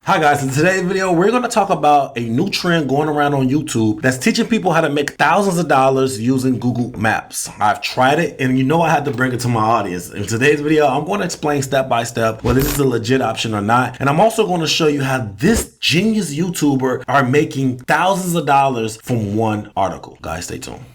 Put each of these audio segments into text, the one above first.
Hi guys, in today's video, we're going to talk about a new trend going around on YouTube that's teaching people how to make thousands of dollars using Google Maps. I've tried it and I had to bring it to my audience. In today's video, I'm going to explain step by step whether this is a legit option or not. And I'm also going to show you how this genius YouTuber are making thousands of dollars from one article. Guys, stay tuned.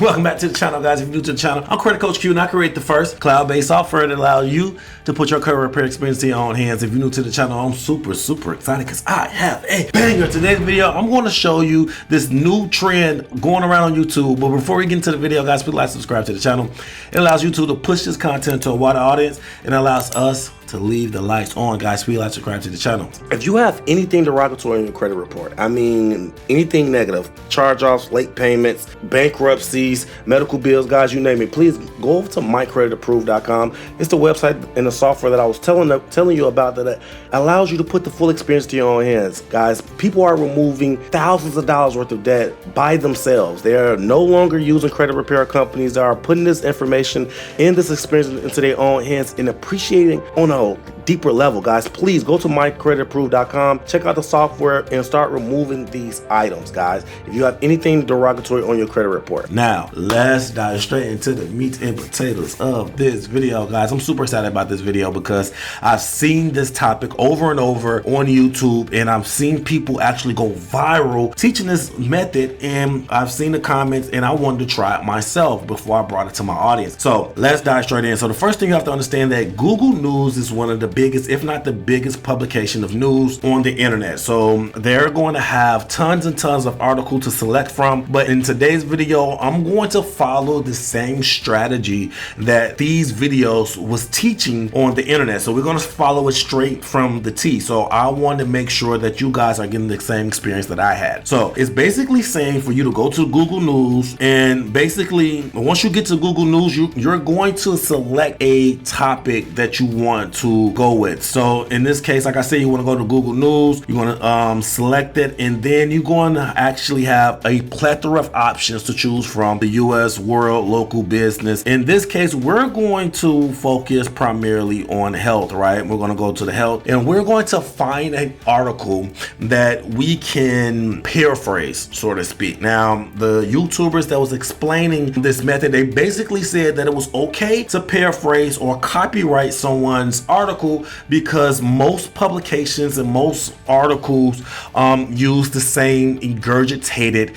Welcome back to the channel, guys. If you're new to the channel, I'm Credit Coach Q and I create the first cloud-based software that allows you to put your credit repair experience in your own hands. If you're new to the channel, I'm super excited because I have a banger. Today's video, I'm going to show you this new trend going around on YouTube. But before we get into the video, guys, please like, subscribe to the channel. It allows YouTube to push this content to a wider audience and allows us to leave the lights on. Guys, please like, subscribe to the channel. If you have anything derogatory in your credit report, I mean anything negative, charge-offs, late payments, bankruptcies, medical bills, guys, you name it, please go over to creditapprove.com. It's the website and the software that I was telling you about that allows you to put the full experience to your own hands. Guys, people are removing thousands of dollars worth of debt by themselves. They are no longer using credit repair companies. They are putting this information and this experience into their own hands and appreciating on a deeper level. Guys, please go to creditapprove.com, check out the software and start removing these items, guys, if you have anything derogatory on your credit report. Now let's dive straight into the meat and potatoes of this video, guys. I'm super excited about this video because I've seen this topic over and over on YouTube and I've seen people actually go viral teaching this method, and I've seen the comments and I wanted to try it myself before I brought it to my audience. So let's dive straight in. So the first thing you have to understand that Google News is one of the biggest, if not the biggest, publication of news on the internet. So they're going to have tons and tons of articles to select from. But in today's video, I'm going to follow the same strategy that these videos was teaching on the internet. So we're going to follow it straight from the T. So I want to make sure that you guys are getting the same experience that I had. So it's basically saying for you to go to Google News, and basically once you get to Google News, you're going to select a topic that you want to go with. So in this case, like I said, you want to go to Google News, you want to select it, and then you're going to actually have a plethora of options to choose from: the US, world, local, business. In this case, we're going to focus primarily on health, right? We're going to go to the health and we're going to find an article that we can paraphrase, so to speak. Now, the YouTubers that was explaining this method, they basically said that it was okay to paraphrase or copyright someone's article because most publications and most articles use the same ingurgitated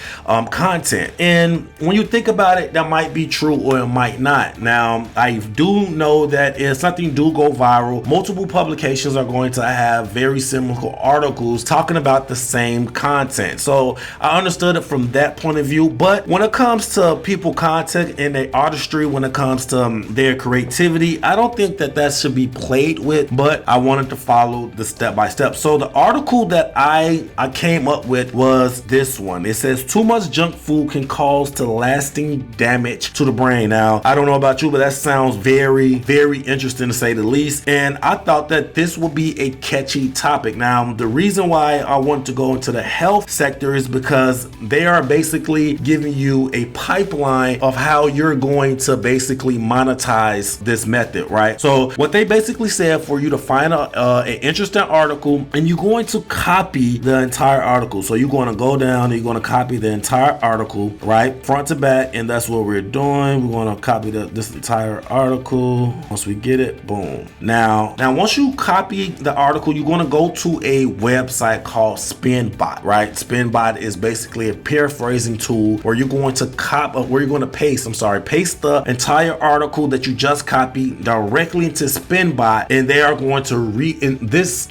content. And when you think about it, that might be true or it might not. Now, I do know that if something do go viral, multiple publications are going to have very similar articles talking about the same content. So I understood it from that point of view. But when it comes to people content and their artistry, when it comes to their creativity, I don't think that should be played with, but I wanted to follow the step by step. So the article that I came up with was this one. It says too much junk food can cause lasting damage to the brain. Now, I don't know about you, but that sounds very interesting to say the least. And I thought that this would be a catchy topic. Now, the reason why I want to go into the health sector is because they are basically giving you a pipeline of how you're going to basically monetize this method, right? So what they basically said, for you to find an interesting article, and you're going to copy the entire article. So you're going to go down and you're going to copy the entire article, right, front to back, and that's what we're doing. We're going to copy this entire article. Once we get it, boom. Now once you copy the article, you're going to go to a website called Spinbot, right? Spinbot is basically a paraphrasing tool where you're going to paste the entire article that you just copied directly into Spinbot, and they are going to this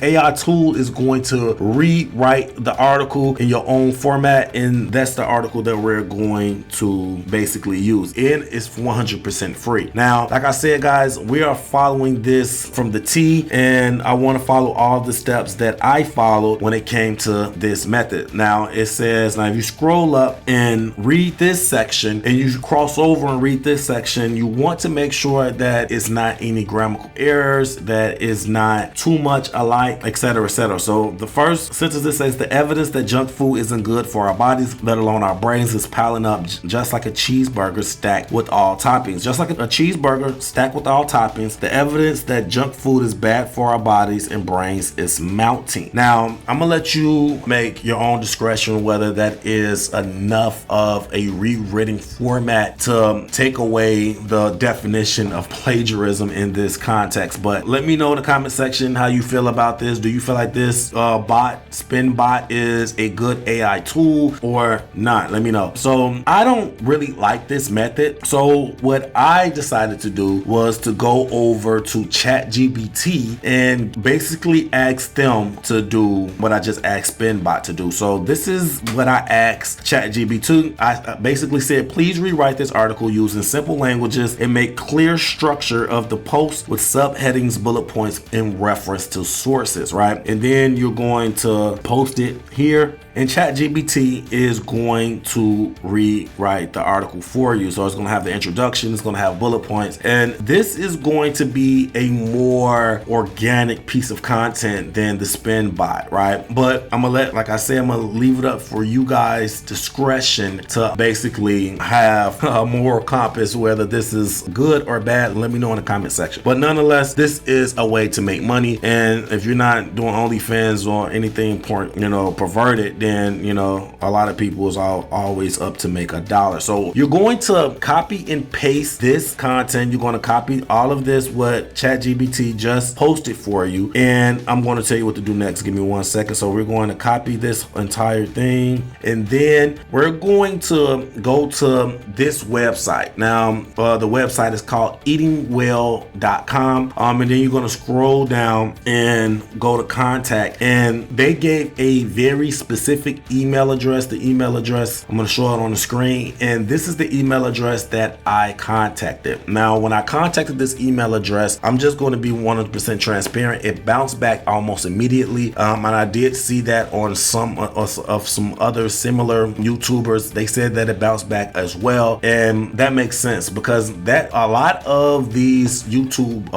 AI tool is going to rewrite the article in your own format, and that's the article that we're going to basically use. And it's 100% free. Now, like I said, guys, we are following this from the T, and I want to follow all the steps that I followed when it came to this method. Now it says, now if you scroll up and read this section and you cross over and read this section, you want to make sure that it's not any grammatical errors, words that is not too much alike, etc., etc. So the first sentence, it says the evidence that junk food isn't good for our bodies, let alone our brains, is piling up just like a cheeseburger stacked with all toppings. Just like a cheeseburger stacked with all toppings, the evidence that junk food is bad for our bodies and brains is mounting. Now, I'm gonna let you make your own discretion whether that is enough of a rewritten format to take away the definition of plagiarism in this context. But let me know in the comment section how you feel about this. Do you feel like this Spinbot is a good AI tool or not? Let me know. So I don't really like this method. So what I decided to do was to go over to ChatGBT and basically ask them to do what I just asked Spinbot to do. So this is what I asked ChatGBT. I basically said, please rewrite this article using simple languages and make clear structure of the post with subheadings, bullet points in reference to sources, right? And then you're going to post it here, and ChatGPT is going to rewrite the article for you. So it's going to have the introduction, it's going to have bullet points, and this is going to be a more organic piece of content than the Spinbot, right? But I'm gonna like I said, I'm gonna leave it up for you guys' discretion to basically have a moral compass whether this is good or bad. Let me know in the comment section. But nonetheless, this is a way to make money, and if you're not doing OnlyFans or anything perverted, then a lot of people is always up to make $1. So you're going to copy and paste this content. You're going to copy all of this what ChatGPT just posted for you, and I'm going to tell you what to do next. Give me 1 second. So we're going to copy this entire thing, and then we're going to go to this website. Now the website is called eatingwell.com, and then you're going to scroll down and go to contact, and they gave a very specific email address. The email address, I'm going to show it on the screen, and this is the email address that I contacted. Now when I contacted this email address, I'm just going to be 100% transparent. It bounced back almost immediately, and I did see that on some other similar YouTubers. They said that it bounced back as well, and that makes sense because that a lot of these YouTube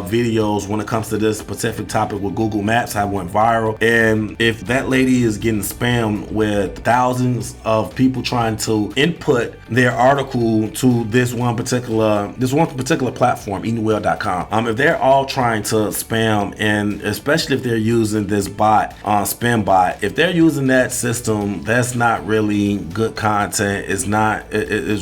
videos when it comes to this specific topic with Google Maps have went viral, and if that lady is getting spammed with thousands of people trying to input their article to this one particular platform, eatingwell.com, if they're all trying to spam, and especially if they're using this bot, Spinbot, if they're using that system, that's not really good content. It's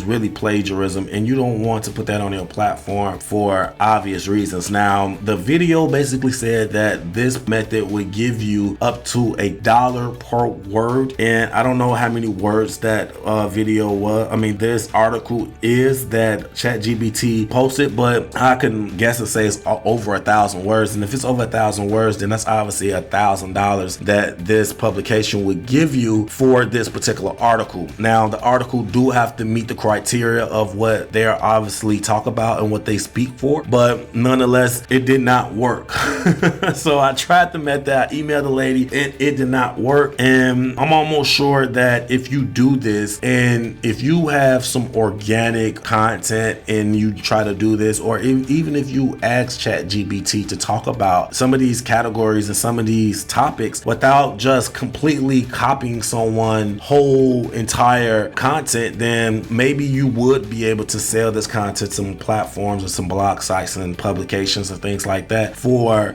really plagiarism, and you don't want to put that on your platform for obvious reasons. Now the video basically said that this method would give you up to $1 per word, and I don't know how many words that video was. This article is that ChatGPT posted, but I can guess and say it's over 1,000 words, and if it's over 1,000 words, then that's obviously $1,000 that this publication would give you for this particular article. Now the article do have to meet the criteria of what they're obviously talk about and what they speak for, but nonetheless it did not work. So I tried the method, I emailed the lady, and it did not work. And I'm almost sure that if you do this, and if you have some organic content and you try to do this, or even if you ask ChatGPT to talk about some of these categories and some of these topics without just completely copying someone's whole entire content, then maybe you would be able to sell this content to some platforms or some blog sites and publications and things like that for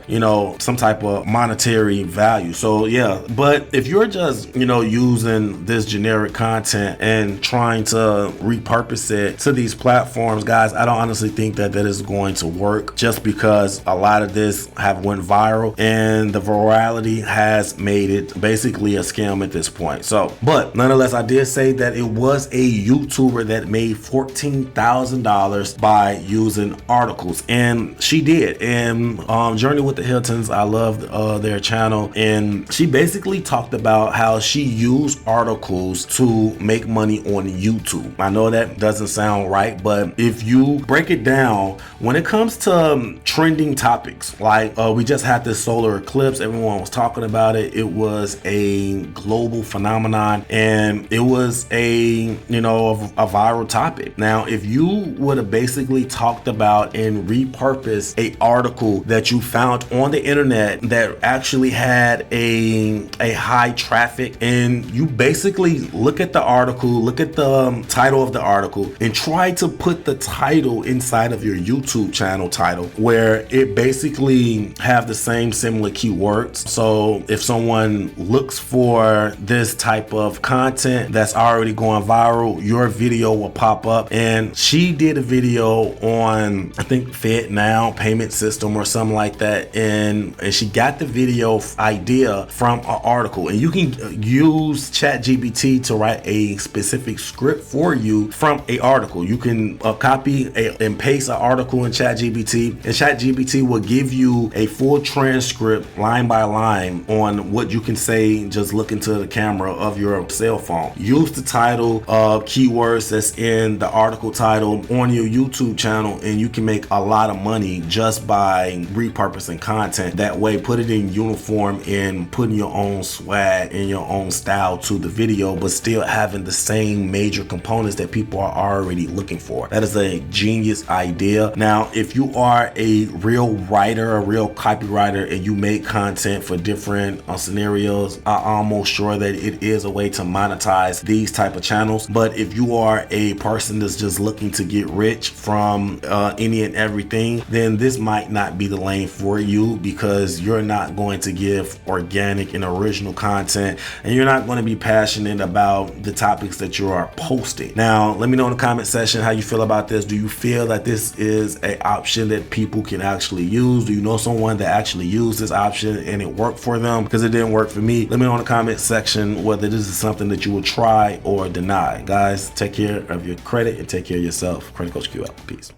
some type of monetary value. So yeah, but if you're just using this generic content and trying to repurpose it to these platforms, guys, I don't honestly think that is going to work, just because a lot of this have went viral and the virality has made it basically a scam at this point. So, but nonetheless, I did say that it was a YouTuber that made $14,000 by using articles, and she did. And Journey with the Hiltons, I loved their channel, and she basically talked about how she used articles to make money on YouTube. I know that doesn't sound right, but if you break it down, when it comes to trending topics, like we just had this solar eclipse, everyone was talking about it. It was a global phenomenon, and it was a viral topic. Now if you would have basically talked about and repurposed a article that you found on the internet that actually had a high traffic, and you basically look at the article, look at the title of the article, and try to put the title inside of your YouTube channel title, where it basically have the same similar keywords. So if someone looks for this type of content that's already going viral, your video will pop up. And she did a video on, I think, FedNow payment system or something like that, and she got the video idea from an article. And you can use ChatGBT to write a specific script for you from a article. You can copy and paste an article in ChatGBT, and ChatGBT will give you a full transcript line by line on what you can say just look into the camera of your cell phone. Use the title of keywords that's in the article title on your YouTube channel, and you can make a lot of money just by repurposing content. That way, put it in uniform and putting your own swag and your own style to the video, but still having the same major components that people are already looking for. That is a genius idea. Now, if you are a real writer, a real copywriter, and you make content for different scenarios, I'm almost sure that it is a way to monetize these type of channels. But if you are a person that's just looking to get rich from any and everything, then this might not be the lane for you, because you're not going to give organic and original content, and you're not going to be passionate about the topics that you are posting. Now, let me know in the comment section how you feel about this. Do you feel that this is an option that people can actually use? Do you know someone that actually used this option and it worked for them? Because it didn't work for me. Let me know in the comment section whether this is something that you will try or deny. Guys, take care of your credit and take care of yourself. Credit Coach Q out. Peace.